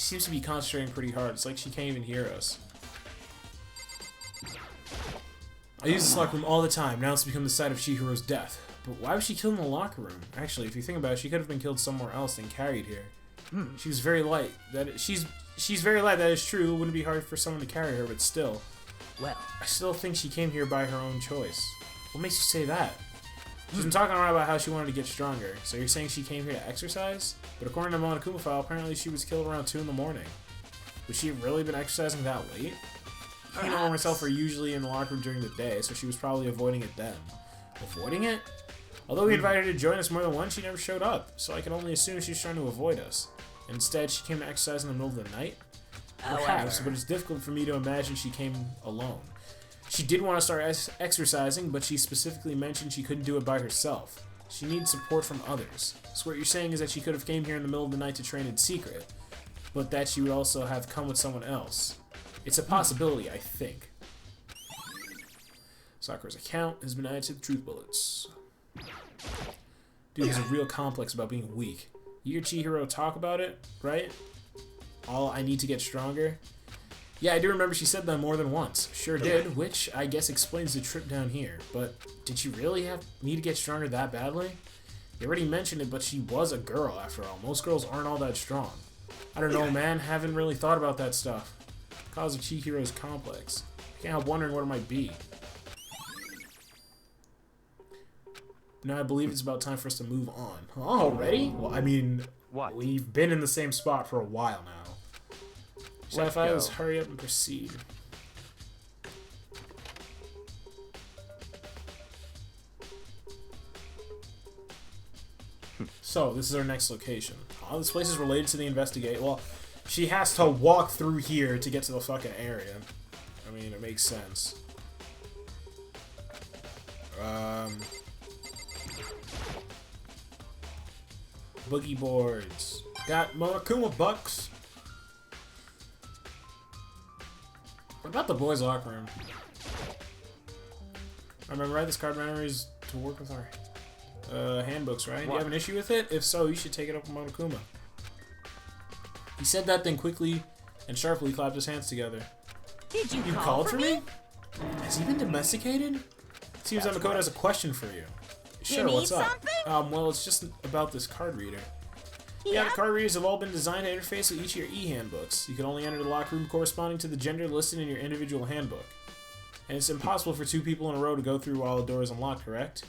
seems to be concentrating pretty hard. It's like she can't even hear us. I use this locker room all the time. Now it's become the site of Chihiro's death. But why was she killed in the locker room? Actually, if you think about it, she could have been killed somewhere else and carried here. She was very light. She's very light. That is true. It wouldn't be hard for someone to carry her, but still. Well, I still think she came here by her own choice. What makes you say that? She's been talking around about how she wanted to get stronger. So you're saying she came here to exercise? But according to Monokuma file, apparently she was killed around 2 in the morning. Would she have really been exercising that late? Hina and myself are usually in the locker room during the day, so she was probably avoiding it then. Avoiding it? Although we invited her to join us more than once, she never showed up, so I can only assume she was trying to avoid us. Instead, she came to exercise in the middle of the night? Perhaps, but it's difficult for me to imagine she came alone. She did want to start exercising, but she specifically mentioned she couldn't do it by herself. She needs support from others. So what you're saying is that she could have came here in the middle of the night to train in secret, but that she would also have come with someone else. It's a possibility, I think. Sakura's account has been added to the truth bullets. Dude has a real complex about being weak. You hear Chihiro talk about it, right? I need to get stronger. Yeah, I do remember she said that more than once. Sure did, which I guess explains the trip down here. But did she really need to get stronger that badly? You already mentioned it, but she was a girl after all. Most girls aren't all that strong. I don't know, man. Haven't really thought about that stuff. Cause of Chihiro's complex. Can't help wondering what it might be. Now I believe it's about time for us to move on. Already? Well, I mean, we've been in the same spot for a while now. So if I was hurry up and proceed. So, this is our next location. Oh, this place is related to the investigate. Well, she has to walk through here to get to the fucking area. I mean, it makes sense. Boogie boards. Got Monokuma bucks. What about the boys' locker room? I remember, right? This card memory is to work with our handbooks, right? Do you have an issue with it? If so, you should take it up with Monokuma. He said that, then quickly and sharply clapped his hands together. Did you called for me? Has he been domesticated? Seems that Makoto has a question for you. Sure, what's up? Well, it's just about this card reader. Yeah, the card readers have all been designed to interface with each of your e-handbooks. You can only enter the locker room corresponding to the gender listed in your individual handbook. And it's impossible for 2 people in a row to go through while the door is unlocked, correct?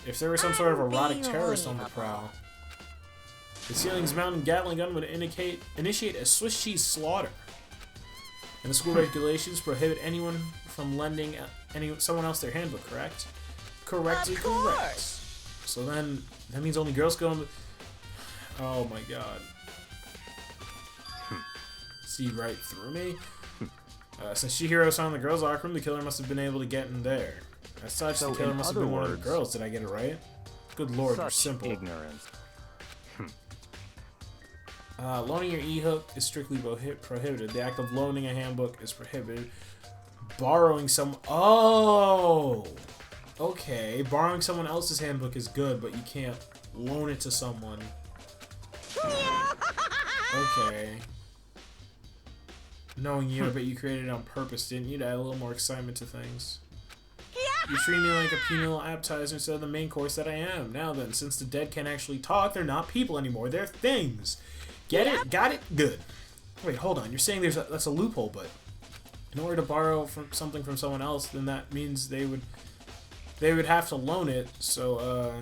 If there were some sort of erotic terrorist on the prowl, the ceiling's mounted Gatling gun would initiate a Swiss cheese slaughter. And the school regulations prohibit anyone from lending someone else their handbook, correct? Correctly correct. So then, that means only girls go in the... Oh my god. See right through me? Since Chihiro saw in the girls' locker room, the killer must have been able to get in there. As such, the killer must have been one of the girls. Did I get it right? Good lord, you're simple. Ignorance. Loaning your e-hook is strictly prohibited. The act of loaning a handbook is prohibited. Borrowing some... Oh! Okay, borrowing someone else's handbook is good, but you can't loan it to someone. Okay. Knowing you, I bet you created it on purpose, didn't you? To add a little more excitement to things. You treat me like a penal appetizer instead of the main course that I am. Now then, since the dead can't actually talk, they're not people anymore. They're things. Get it? Got it? Good. Wait, hold on. You're saying that's a loophole, but in order to borrow something from someone else, then that means they would have to loan it. So,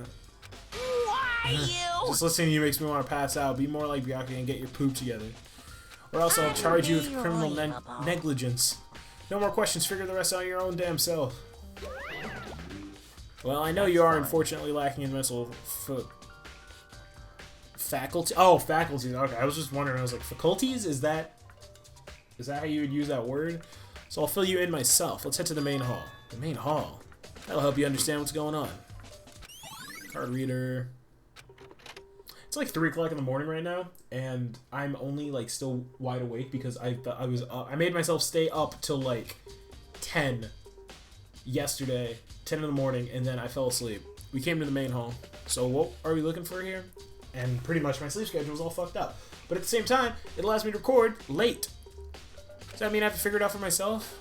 just listening to you makes me want to pass out. Be more like Byakuya and get your poop together. Or else I'll charge you with criminal negligence. No more questions. Figure the rest out your own damn self. Well, I know you are unfortunately lacking in mental faculty. Oh, faculties. Okay, I was just wondering. I was like, faculties? Is that how you would use that word? So I'll fill you in myself. Let's head to the main hall. The main hall. That'll help you understand what's going on. Card reader. It's like 3 o'clock in the morning right now, and I'm only like still wide awake because I made myself stay up till like 10 yesterday, 10 in the morning, and then I fell asleep. We came to the main hall. So what are we looking for here? And pretty much my sleep schedule was all fucked up. but at the same time, it allows me to record late. Does that mean I have to figure it out for myself?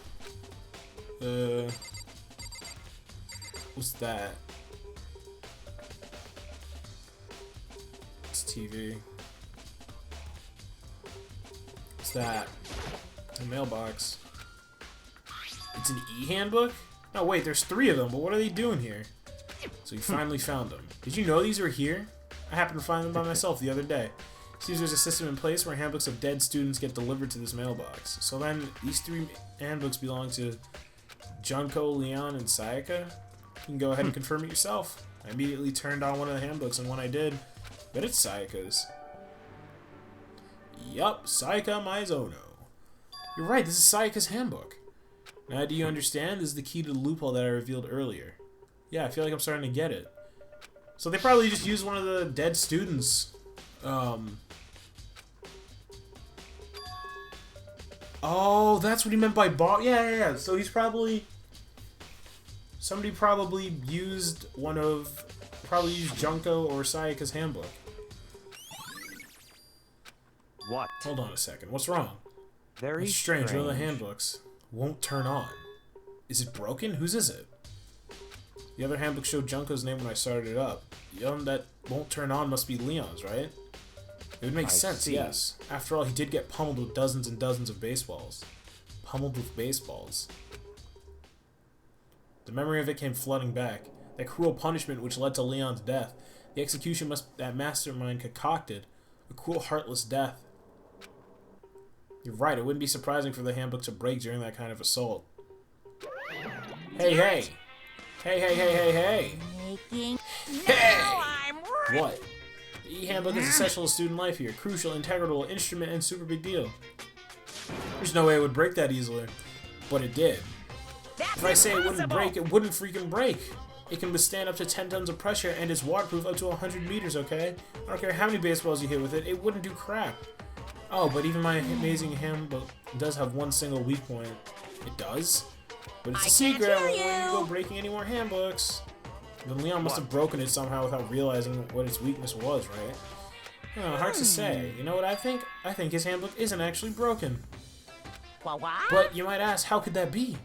What's that? It's TV. What's that? A mailbox. It's an e-handbook? No, wait, there's 3 of them, but what are they doing here? So you finally found them. Did you know these were here? I happened to find them by myself the other day. Seems there's a system in place where handbooks of dead students get delivered to this mailbox. So then, these 3 handbooks belong to Junko, Leon, and Sayaka? You can go ahead and confirm it yourself. I immediately turned on one of the handbooks, and when I did, bet it's Sayaka's. Yup, Sayaka Maizono. You're right, this is Sayaka's handbook. Now do you understand? This is the key to the loophole that I revealed earlier. Yeah, I feel like I'm starting to get it. So they probably just used one of the dead students. Oh, that's what he meant by yeah. So he's probably... Somebody probably used probably used Junko or Sayaka's handbook. What? Hold on a second. What's wrong? Very That's strange. One of the handbooks won't turn on. Is it broken? Whose is it? The other handbook showed Junko's name when I started it up. The one that won't turn on must be Leon's, right? It would make sense, yes. After all, he did get pummeled with dozens and dozens of baseballs. Pummeled with baseballs. The memory of it came flooding back. That cruel punishment which led to Leon's death. The execution that mastermind concocted. A cruel, heartless death. You're right, it wouldn't be surprising for the handbook to break during that kind of assault. Hey, hey! Hey, hey, hey, hey, hey! Making... Hey! Now I'm ready. What? The e-handbook is essential to student life here. Crucial, integral, instrument, and super big deal. There's no way it would break that easily. But it did. If I say it wouldn't break, it wouldn't freaking break. It can withstand up to 10 tons of pressure and is waterproof up to 100 meters, okay? I don't care how many baseballs you hit with it, it wouldn't do crap. Oh, but even my amazing handbook does have one single weak point. It does? But it's a secret. I won't let you go breaking any more handbooks. Then Leon must have broken it somehow without realizing what its weakness was, right? Oh, hard to say. You know what I think? I think his handbook isn't actually broken. What? But you might ask, how could that be?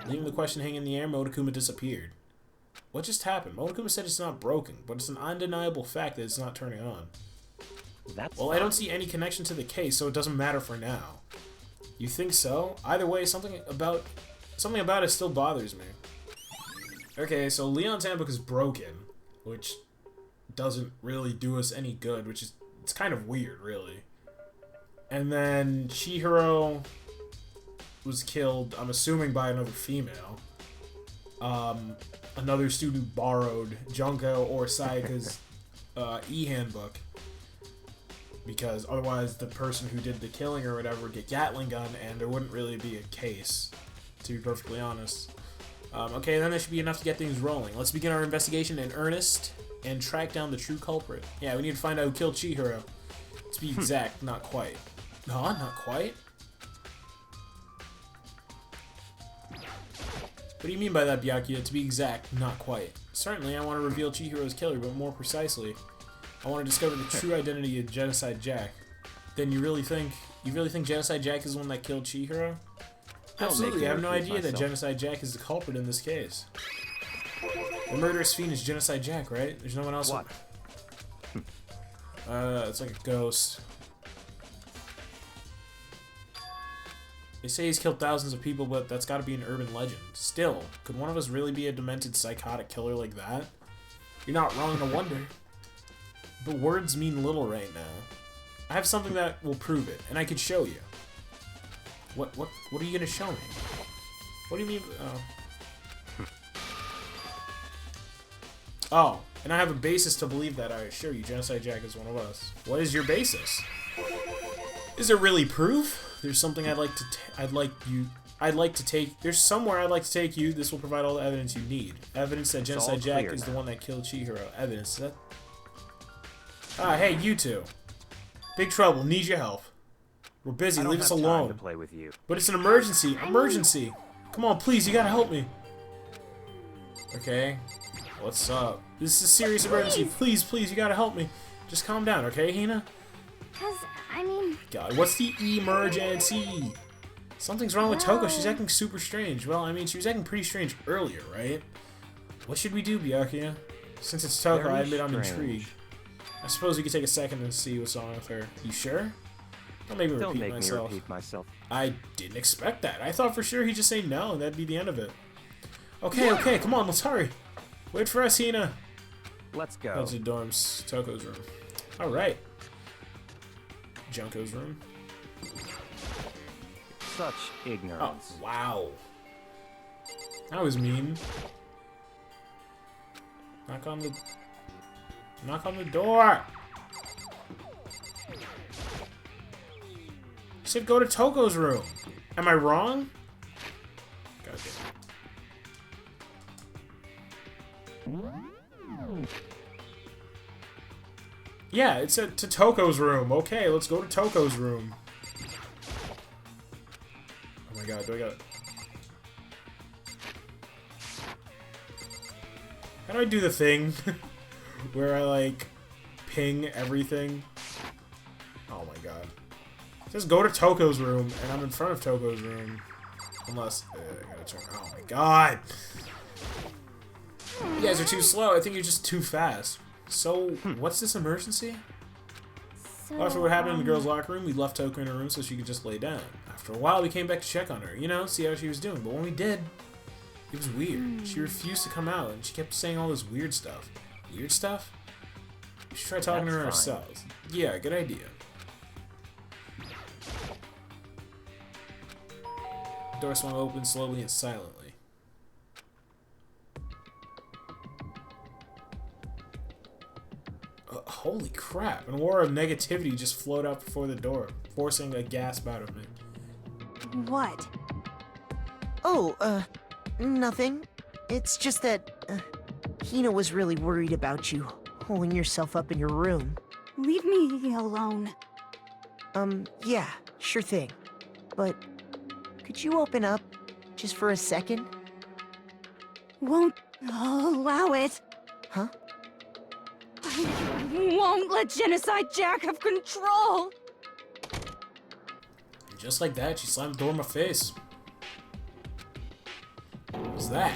Leaving the question hanging in the air, Monokuma disappeared. What just happened? Monokuma said it's not broken, but it's an undeniable fact that it's not turning on. Well, I don't see any connection to the case, so it doesn't matter for now. You think so? Either way, something about it still bothers me. Okay, so Leon's handbook is broken, which doesn't really do us any good, it's kind of weird, really. And then Chihiro was killed, I'm assuming, by another female. Another student borrowed Junko or Sayaka's e-handbook. Because otherwise the person who did the killing or whatever would get Gatling gun and there wouldn't really be a case, to be perfectly honest. Okay, then there should be enough to get things rolling. Let's begin our investigation in earnest and track down the true culprit. Yeah, we need to find out who killed Chihiro. To be exact, not quite. No, not quite? What do you mean by that, Byakuya? To be exact, not quite. Certainly, I want to reveal Chihiro's killer, but more precisely, I want to discover the true identity of Genocide Jack. Then you really think Genocide Jack is the one that killed Chihiro? Absolutely, I have no idea that Genocide Jack is the culprit in this case. The murderous fiend is Genocide Jack, right? There's no one else. What? It's like a ghost. They say he's killed thousands of people, but that's gotta be an urban legend. Still, could one of us really be a demented, psychotic killer like that? You're not wrong to wonder. But words mean little right now. I have something that will prove it, and I could show you. What are you gonna show me? What do you mean? Oh, and I have a basis to believe that. I assure you, Genocide Jack is one of us. What is your basis? Is there really proof? There's something There's somewhere I'd like to take you. This will provide all the evidence you need. Evidence that Genocide Jack is the one that killed Chihiro. Evidence that. Ah, hey, you two. Big trouble. Need your help. We're busy. Leave us alone. To play with you. But it's an emergency. Emergency. Come on, please. You gotta help me. Okay. What's up? This is a serious emergency. Please, please. You gotta help me. Just calm down, okay, Hina? Because, I mean... God, what's the emergency? Something's wrong with Toko. She's acting super strange. Well, I mean, she was acting pretty strange earlier, right? What should we do, Byakuya? Since it's Toko, I admit I'm intrigued. I suppose we could take a second and see what's wrong with her. You sure? Don't make me repeat myself. I didn't expect that. I thought for sure he'd just say no, and that'd be the end of it. Okay, okay, come on, let's hurry. Wait for us, Hina. Let's go. That's the dorms. Toko's room. Alright. Junko's room. Such ignorance. Oh, wow. That was mean. Knock on the door. You said go to Toko's room. Am I wrong? God damn it. Yeah, it said to Toko's room. Okay, let's go to Toko's room. Oh my god, do I got... How do I do the thing where I, like, ping everything? Oh my god. Just go to Toko's room, and I'm in front of Toko's room. Unless... I gotta turn... Oh my god! You guys are too slow. I think you're just too fast. So, what's this emergency? So, After what happened in the girls' locker room, we left Toko in her room so she could just lay down. After a while, we came back to check on her, you know, see how she was doing. But when we did, it was weird. She refused to come out, and she kept saying all this weird stuff. Weird stuff? We should try talking to her ourselves. Yeah, good idea. The door swung open slowly and silently. Holy crap, an aura of negativity just flowed out before the door, forcing a gasp out of me. What? Oh, nothing. It's just that, Hina was really worried about you, holding yourself up in your room. Leave me alone. Yeah, sure thing. But, could you open up, just for a second? Won't allow it. Huh? I won't let Genocide Jack have control. And just like that, she slammed the door in my face. What was that?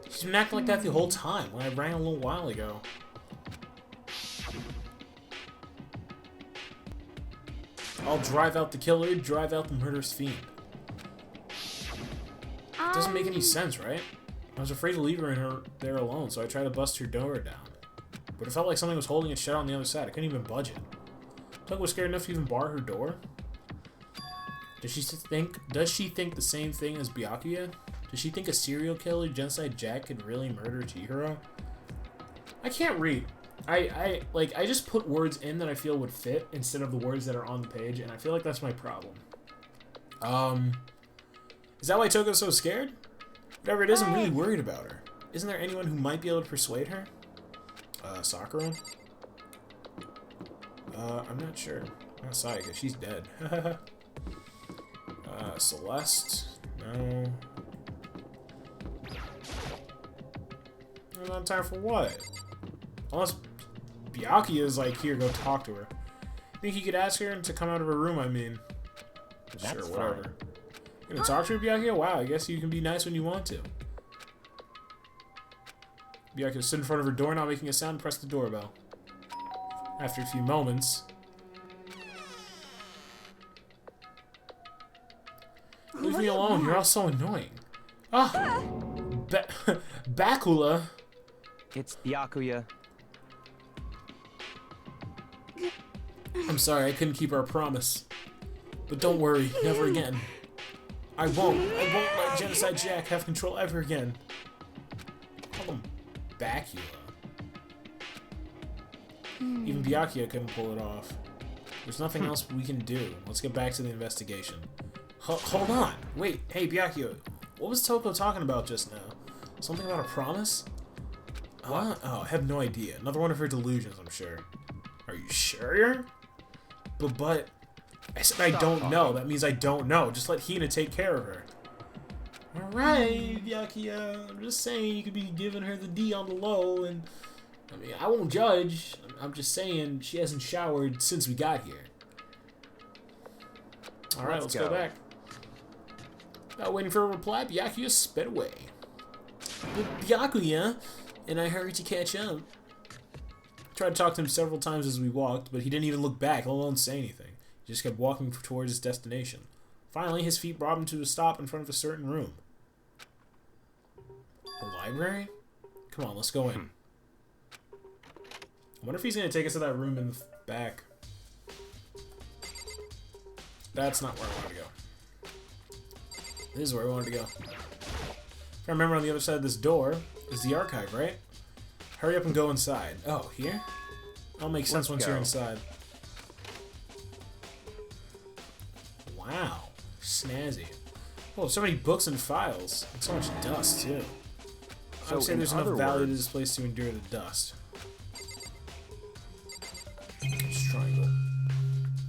She's been acting like that the whole time, when I rang a little while ago. I'll drive out the killer, drive out the murderous fiend. It doesn't make any sense, right? I was afraid to leave her there alone, so I tried to bust her door down. But it felt like something was holding it shut on the other side. I couldn't even budge it. Toko was scared enough to even bar her door? Does she think the same thing as Byakuya? Does she think a serial killer, Genocide Jack, could really murder Chihiro? I can't read. I just put words in that I feel would fit instead of the words that are on the page, and I feel like that's my problem. Is that why Toko's so scared? Whatever it is, I'm really worried about her. Isn't there anyone who might be able to persuade her? Sakura? I'm not sure. Not Sayaka, she's dead. Celeste? No. I don't have time for what? Unless Byakuya is like, here, go talk to her. Think you could ask her to come out of her room, I mean. That's sure, whatever. fine. You gonna talk to her, Byakuya? Wow, I guess you can be nice when you want to. Byakuya stood in front of her door, not making a sound, and pressed the doorbell. After a few moments... Leave me alone, you're all so annoying. Ah! Bakula! It's Byakuya. I'm sorry, I couldn't keep our promise. But don't worry, never again. I won't let Genocide Jack have control ever again. Call him Bakula. Even Byakuya couldn't pull it off. There's nothing else we can do. Let's get back to the investigation. Hold on. Wait, hey Byakuya, what was Toko talking about just now? Something about a promise? Oh, I have no idea. Another one of her delusions, I'm sure. Are you sure? But I said I don't know. That means I don't know. Just let Hina take care of her. Alright, Byakuya. I'm just saying you could be giving her the D on the low, and I mean, I won't judge. I'm just saying she hasn't showered since we got here. Alright, let's go back. Without waiting for a reply, Byakuya sped away. Byakuya and I hurried to catch up. Tried to talk to him several times as we walked, but he didn't even look back, let alone say anything. He just kept walking towards his destination. Finally, his feet brought him to a stop in front of a certain room. A library? Come on, let's go in. I wonder if he's going to take us to that room in the back. That's not where I wanted to go. This is where I wanted to go. If I remember, on the other side of this door is the archive, right? Hurry up and go inside. Oh, here? That'll make sense once you're inside. Wow. Snazzy. Oh, so many books and files. And so much dust, too. I would say there's enough value to this place to endure the dust. Triangle.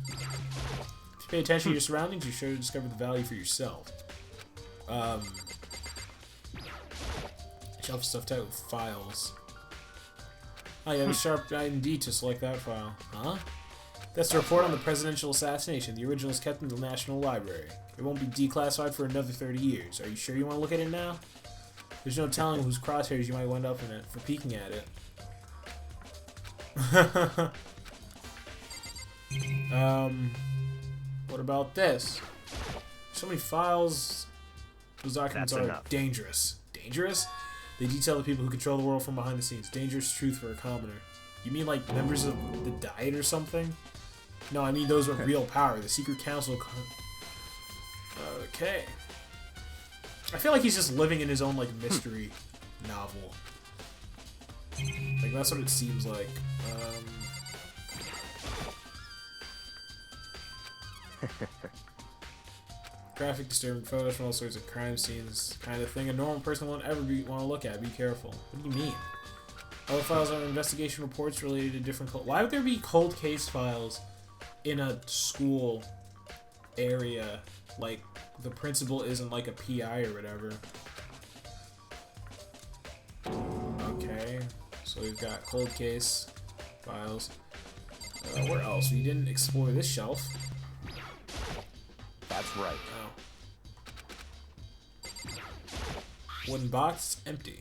If you pay attention to your surroundings, you're sure to discover the value for yourself. Shelf stuffed out with files. Oh, you have a sharp ID to select that file. Huh? That's the report on the presidential assassination. The original is kept in the National Library. It won't be declassified for another 30 years. Are you sure you want to look at it now? There's no telling whose crosshairs you might wind up in it for peeking at it. What about this? So many files. Those documents are dangerous. Dangerous? They detail the people who control the world from behind the scenes. Dangerous truth for a commoner. You mean like members of the Diet or something? No, I mean those with real power. The secret council. Okay. I feel like he's just living in his own like mystery novel. Like that's what it seems like. Graphic, disturbing photos from all sorts of crime scenes, kind of thing a normal person won't ever want to look at. Be careful. What do you mean? Other files are investigation reports related to different why would there be cold case files in a school area? Like the principal isn't like a PI or whatever. Okay, so we've got cold case files. Where else? We didn't explore this shelf. That's right. Oh. Wooden box, empty.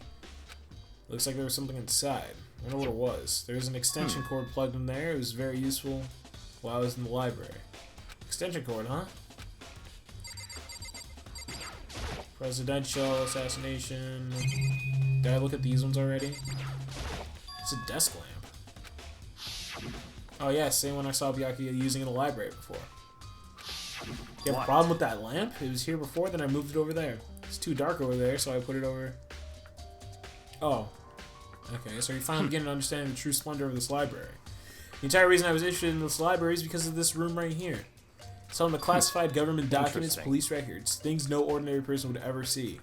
Looks like there was something inside. I wonder what it was. There was an extension cord plugged in there. It was very useful while I was in the library. Extension cord, huh? Presidential assassination. Did I look at these ones already? It's a desk lamp. Oh yeah, same one I saw Byakuya using in the library before. You have a problem with that lamp? It was here before, then I moved it over there. It's too dark over there, so I put it over... Oh. Okay, so you're finally beginning to understand the true splendor of this library. The entire reason I was interested in this library is because of this room right here. It's home to classified government documents, police records, things no ordinary person would ever see.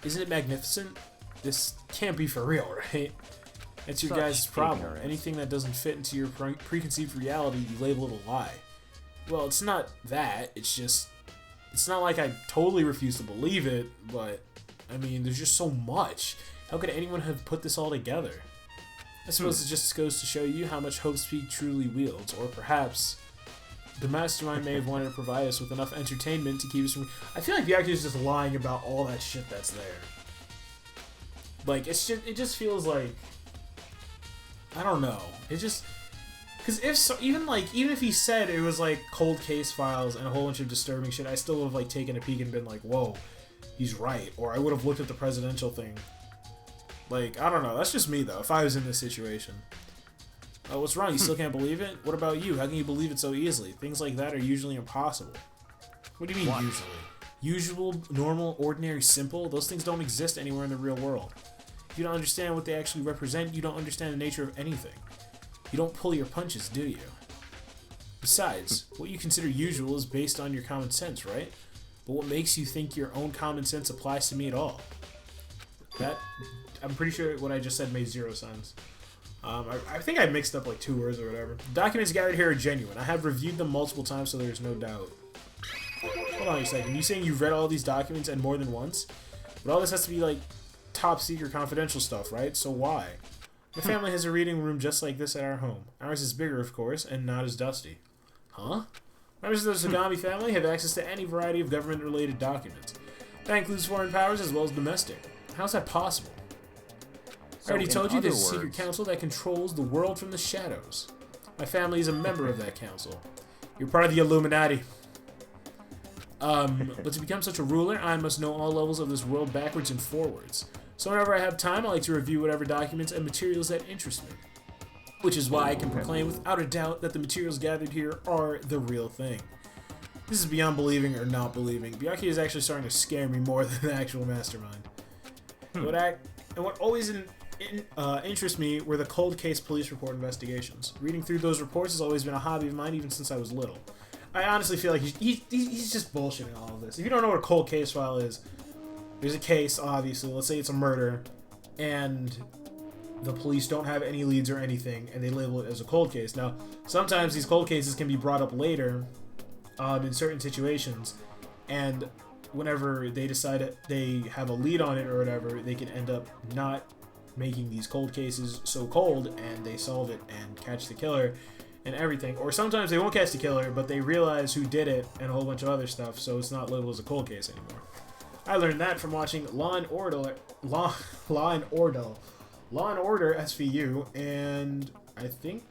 Isn't it magnificent? This can't be for real, right? That's your guys' problem. Anything that doesn't fit into your preconceived reality, you label it a lie. Well, it's not that. It's just... It's not like I totally refuse to believe it, but... I mean, there's just so much. How could anyone have put this all together? I suppose it just goes to show you how much Hope Speak truly wields, or perhaps... The mastermind may have wanted to provide us with enough entertainment to keep us from... I feel like Byakuya's just lying about all that shit that's there. Like, it's just... It just feels like... I don't know. It just... Because if so, even if he said it was like cold case files and a whole bunch of disturbing shit, I still would have like taken a peek and been like, whoa, he's right. Or I would have looked at the presidential thing. Like, I don't know. That's just me though, if I was in this situation. Oh, what's wrong? You still can't believe it? What about you? How can you believe it so easily? Things like that are usually impossible. What do you mean usually? Usual, normal, ordinary, simple? Those things don't exist anywhere in the real world. If you don't understand what they actually represent, you don't understand the nature of anything. You don't pull your punches, do you? Besides, what you consider usual is based on your common sense, right? But what makes you think your own common sense applies to me at all? I'm pretty sure what I just said made zero sense. I think I mixed up like 2 words or whatever. The documents gathered here are genuine. I have reviewed them multiple times, so there's no doubt. Hold on a second. You saying you've read all these documents and more than once? But all this has to be like top secret confidential stuff, right? So why? My family has a reading room just like this at our home. Ours is bigger, of course, and not as dusty. Huh? Members of the Sagami family have access to any variety of government-related documents. That includes foreign powers as well as domestic. How's that possible? I already told you there's a secret council that controls the world from the shadows. My family is a member of that council. You're part of the Illuminati. But to become such a ruler, I must know all levels of this world backwards and forwards. So whenever I have time, I like to review whatever documents and materials that interest me. Which is why I can proclaim without a doubt that the materials gathered here are the real thing. This is beyond believing or not believing. Byakuya is actually starting to scare me more than the actual mastermind. What always interests me were the cold case police report investigations. Reading through those reports has always been a hobby of mine even since I was little. I honestly feel like he's just bullshitting all of this. If you don't know what a cold case file is, there's a case, obviously, let's say it's a murder, and the police don't have any leads or anything, and they label it as a cold case. Now, sometimes these cold cases can be brought up later in certain situations, and whenever they decide they have a lead on it or whatever, they can end up not making these cold cases so cold, and they solve it and catch the killer and everything. Or sometimes they won't catch the killer, but they realize who did it and a whole bunch of other stuff, so it's not labeled as a cold case anymore. I learned that from watching Law and Order SVU, and I think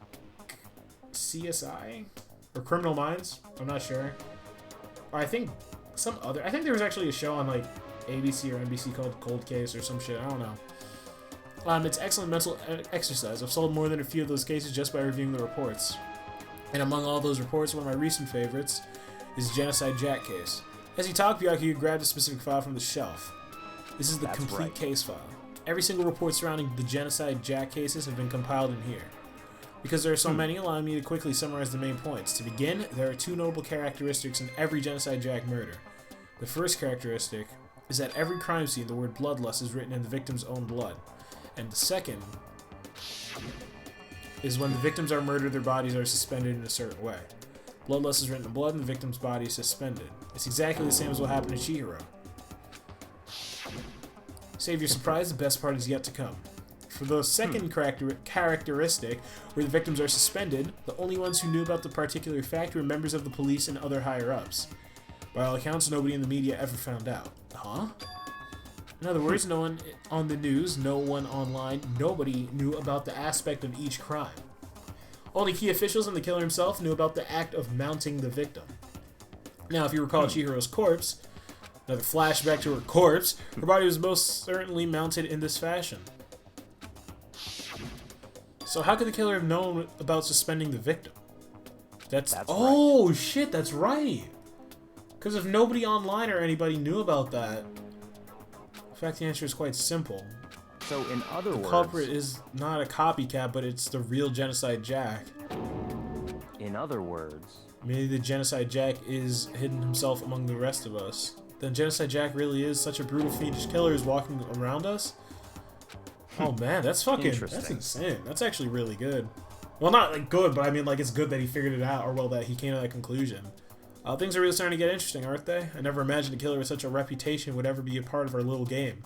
CSI or Criminal Minds. I'm not sure. Or I think there was actually a show on like ABC or NBC called Cold Case or some shit. I don't know. It's excellent mental exercise. I've solved more than a few of those cases just by reviewing the reports. And among all those reports, one of my recent favorites is Genocide Jack case. As he talked, Byakuya grabbed a specific file from the shelf. This is the complete case file. Every single report surrounding the Genocide Jack cases have been compiled in here. Because there are so many, allow me to quickly summarize the main points. To begin, there are two notable characteristics in every Genocide Jack murder. The first characteristic is that every crime scene, the word bloodlust is written in the victim's own blood. And the second is when the victims are murdered, their bodies are suspended in a certain way. Bloodlust is written in blood and the victim's body is suspended. It's exactly the same as what happened to Chihiro. Save your surprise, the best part is yet to come. For the second characteristic, where the victims are suspended, the only ones who knew about the particular fact were members of the police and other higher-ups. By all accounts, nobody in the media ever found out. Huh? In other words, no one on the news, no one online, nobody knew about the aspect of each crime. Only key officials and the killer himself knew about the act of mounting the victim. Now, if you recall Chihiro's corpse, another flashback to her corpse, her body was most certainly mounted in this fashion. So how could the killer have known about suspending the victim? That's oh, right. Shit, that's right. Because if nobody online or anybody knew about that, in fact, the answer is quite simple. So, in other words, the culprit is not a copycat, but it's the real Genocide Jack. In other words, maybe the Genocide Jack is hidden himself among the rest of us. Then Genocide Jack really is such a brutal, fiendish killer who's walking around us? Oh man, that's fucking, that's insane. That's actually really good. Well, not like good, but I mean like it's good that he figured it out, or well, that he came to that conclusion. Things are really starting to get interesting, aren't they? I never imagined a killer with such a reputation would ever be a part of our little game.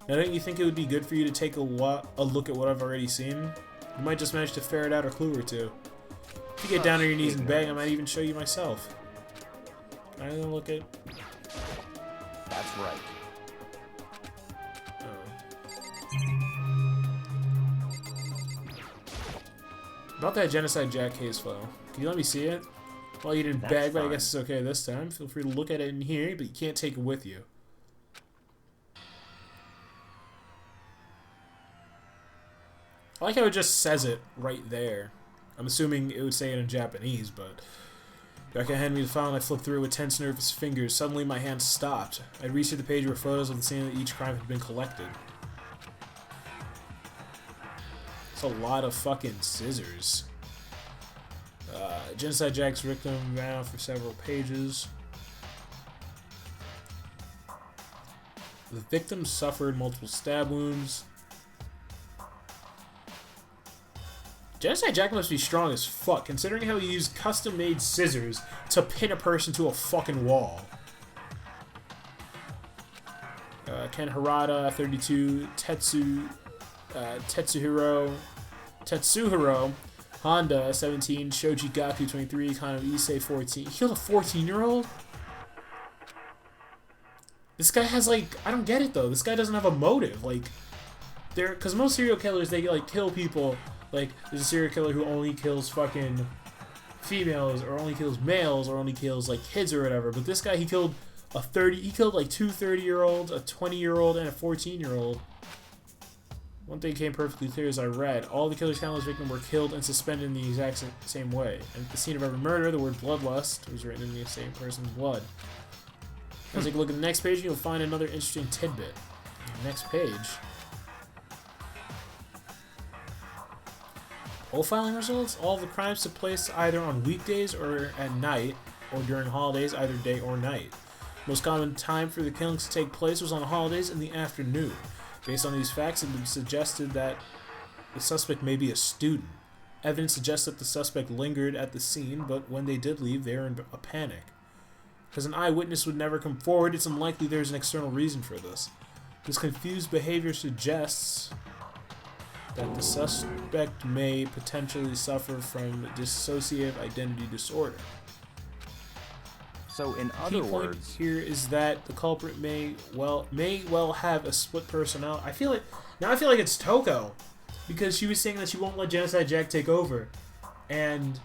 Now, don't you think it would be good for you to take a look at what I've already seen? You might just manage to ferret out a clue or two. If you get down on your knees and beg, I might even show you myself. I don't look at... That's right. About that Genocide Jack case file. Can you let me see it? Well, you didn't beg, but I guess it's okay this time. Feel free to look at it in here, but you can't take it with you. I like how it just says it right there. I'm assuming it would say it in Japanese, but... Rebecca handed me the file and I flipped through it with tense, nervous fingers. Suddenly, my hand stopped. I reached to the page where photos of the scene that each crime had been collected. It's a lot of fucking scissors. Genocide Jack's victim ran off for several pages. The victim suffered multiple stab wounds. Genocide Jack must be strong as fuck, considering how he used custom-made scissors to pin a person to a fucking wall. Ken Harada, 32, Tetsuhiro, Honda 17, Shoji Gaku 23, Kano Issei 14. He killed a 14-year-old? This guy has like, I don't get it though. This guy doesn't have a motive. Like, because most serial killers, they like kill people. Like, there's a serial killer who only kills fucking females, or only kills males, or only kills like kids or whatever. But this guy, he killed like two 30-year-olds, a 20-year-old, and a 14-year-old. One thing came perfectly clear as I read. All the killer's countless victims were killed and suspended in the exact same way. And at the scene of every murder, the word bloodlust was written in the same person's blood. Let's take a look at the next page and you'll find another interesting tidbit. Next page. Profiling results. All the crimes took place either on weekdays or at night, or during holidays, either day or night. Most common time for the killings to take place was on holidays in the afternoon. Based on these facts, it had been suggested that the suspect may be a student. Evidence suggests that the suspect lingered at the scene, but when they did leave, they were in a panic. Because an eyewitness would never come forward, it's unlikely there's an external reason for this. This confused behavior suggests that the suspect may potentially suffer from dissociative identity disorder. So in Key other point words, here is that the culprit may well have a split personality. I feel like it's Toko, because she was saying that she won't let Genocide Jack take over, and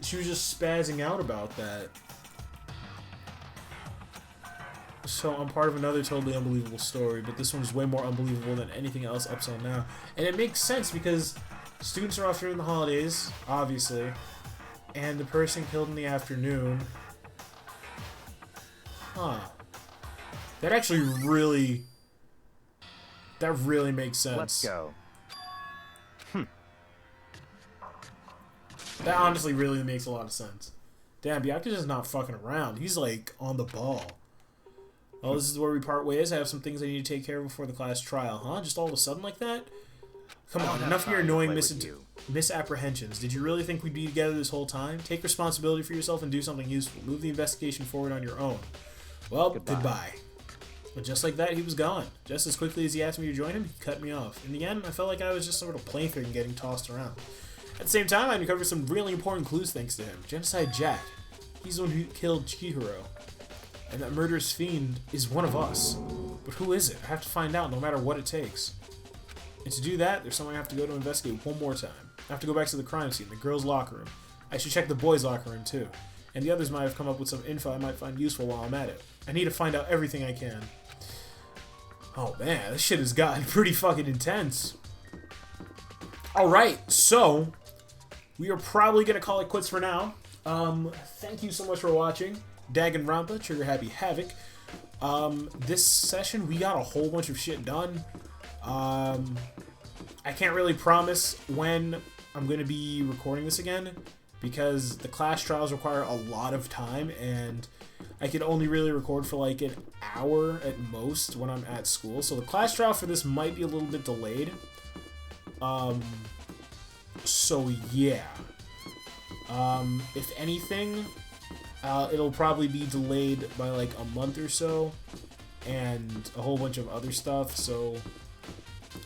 she was just spazzing out about that. So I'm part of another totally unbelievable story, but this one's way more unbelievable than anything else up till now. And it makes sense because students are off during the holidays, obviously, and the person killed in the afternoon. Huh. That actually really makes sense. let's go. That honestly really makes a lot of sense. Damn, Byaku's just not fucking around. He's like on the ball. Well, this is where we part ways. I have some things I need to take care of before the class trial, huh? Just all of a sudden like that? Come on, enough of your annoying misapprehensions. Did you really think we'd be together this whole time? Take responsibility for yourself and do something useful. Move the investigation forward on your own. Well, goodbye. But just like that, he was gone. Just as quickly as he asked me to join him, he cut me off. In the end, I felt like I was just sort of plaything getting tossed around. At the same time, I uncovered some really important clues thanks to him. Genocide Jack. He's the one who killed Chihiro. And that murderous fiend is one of us. But who is it? I have to find out no matter what it takes. And to do that, there's somewhere I have to go to investigate one more time. I have to go back to the crime scene, the girls' locker room. I should check the boys' locker room too. And the others might have come up with some info I might find useful while I'm at it. I need to find out everything I can. Oh man, this shit has gotten pretty fucking intense. Alright, so we are probably gonna call it quits for now. Thank you so much for watching. Danganronpa, Trigger Happy Havoc. This session we got a whole bunch of shit done. I can't really promise when I'm gonna be recording this again, because the class trials require a lot of time, and I can only really record for like an hour at most when I'm at school. So the class trial for this might be a little bit delayed. So yeah. If anything, it'll probably be delayed by like a month or so, and a whole bunch of other stuff. So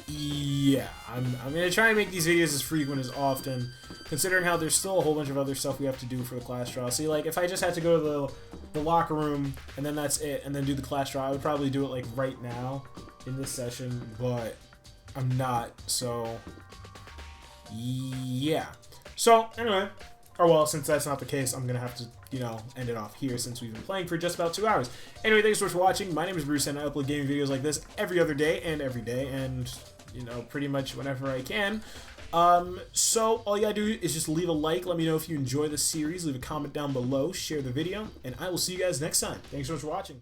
yeah, I'm gonna try and make these videos as frequent as often, considering how there's still a whole bunch of other stuff we have to do for the class trial. See, like if I just had to go to the locker room and then that's it, and then do the class trial, I would probably do it like right now in this session, but I'm not. So yeah. So anyway. Or well, since that's not the case, I'm gonna have to, end it off here since we've been playing for just about 2 hours. Anyway, thanks so much for watching. My name is BruceN. I upload gaming videos like this every other day and every day, and pretty much whenever I can. So all you gotta do is just leave a like. Let me know if you enjoy the series. Leave a comment down below. Share the video, and I will see you guys next time. Thanks so much for watching.